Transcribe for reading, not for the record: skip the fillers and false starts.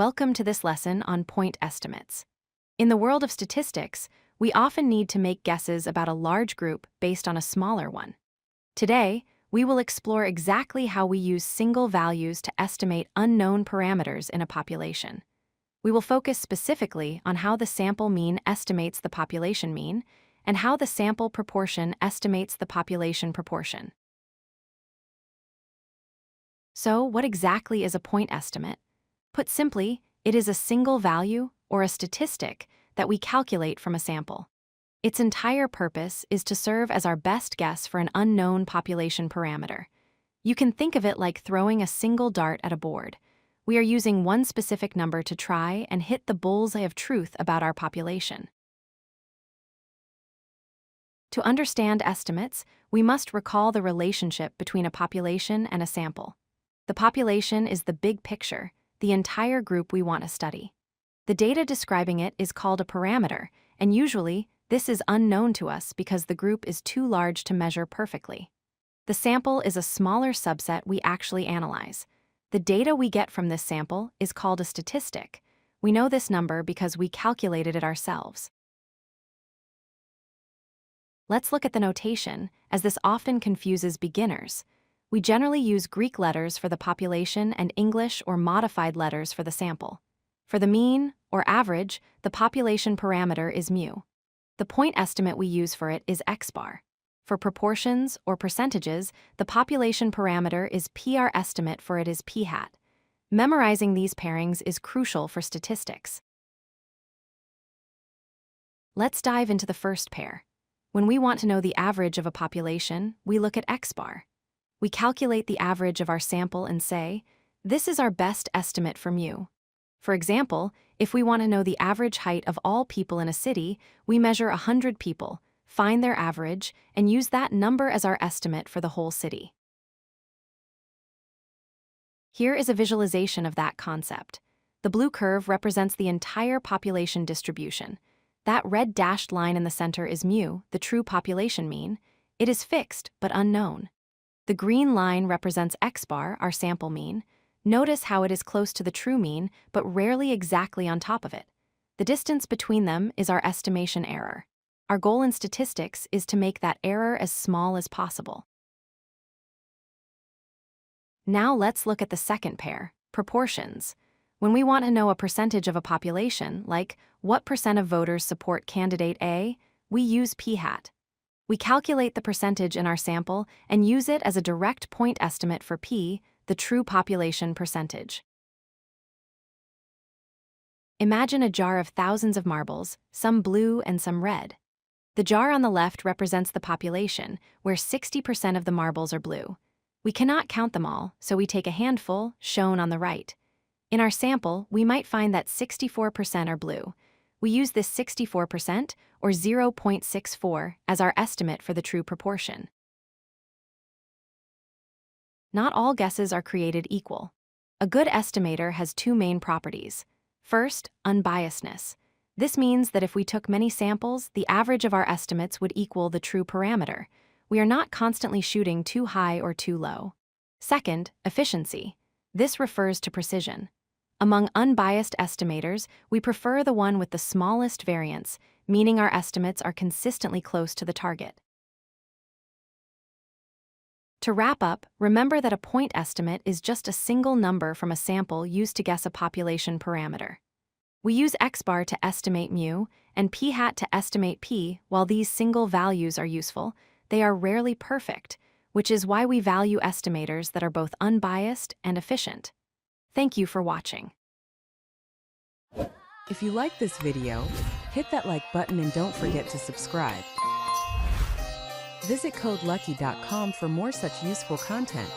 Welcome to this lesson on point estimates. In the world of statistics, we often need to make guesses about a large group based on a smaller one. Today, we will explore exactly how we use single values to estimate unknown parameters in a population. We will focus specifically on how the sample mean estimates the population mean and how the sample proportion estimates the population proportion. So, what exactly is a point estimate? Put simply, it is a single value, or a statistic, that we calculate from a sample. Its entire purpose is to serve as our best guess for an unknown population parameter. You can think of it like throwing a single dart at a board. We are using one specific number to try and hit the bullseye of truth about our population. To understand estimates, we must recall the relationship between a population and a sample. The population is the big picture, the entire group we want to study. The data describing it is called a parameter, and usually, this is unknown to us because the group is too large to measure perfectly. The sample is a smaller subset we actually analyze. The data we get from this sample is called a statistic. We know this number because we calculated it ourselves. Let's look at the notation, as this often confuses beginners. We generally use Greek letters for the population and English or modified letters for the sample. For the mean, or average, the population parameter is mu. The point estimate we use for it is x-bar. For proportions, or percentages, the population parameter is PR estimate for it is p-hat. Memorizing these pairings is crucial for statistics. Let's dive into the first pair. When we want to know the average of a population, we look at x-bar. We calculate the average of our sample and say, this is our best estimate for mu. For example, if we want to know the average height of all people in a city, we measure 100 people, find their average, and use that number as our estimate for the whole city. Here is a visualization of that concept. The blue curve represents the entire population distribution. That red dashed line in the center is mu, the true population mean. It is fixed, but unknown. The green line represents x-bar, our sample mean. Notice how it is close to the true mean, but rarely exactly on top of it. The distance between them is our estimation error. Our goal in statistics is to make that error as small as possible. Now let's look at the second pair, proportions. When we want to know a percentage of a population, like what percent of voters support candidate A, we use p-hat. We calculate the percentage in our sample and use it as a direct point estimate for p, the true population percentage. Imagine a jar of thousands of marbles, some blue and some red. The jar on the left represents the population, where 60% of the marbles are blue. We cannot count them all, so we take a handful, shown on the right. In our sample, we might find that 64% are blue. We use this 64%, or 0.64, as our estimate for the true proportion. Not all guesses are created equal. A good estimator has two main properties. First, unbiasedness. This means that if we took many samples, the average of our estimates would equal the true parameter. We are not constantly shooting too high or too low. Second, efficiency. This refers to precision. Among unbiased estimators, we prefer the one with the smallest variance, meaning our estimates are consistently close to the target. To wrap up, remember that a point estimate is just a single number from a sample used to guess a population parameter. We use x-bar to estimate mu and p-hat to estimate p. While these single values are useful, they are rarely perfect, which is why we value estimators that are both unbiased and efficient. Thank you for watching. If you like this video, hit that like button and don't forget to subscribe. Visit codelucky.com for more such useful content.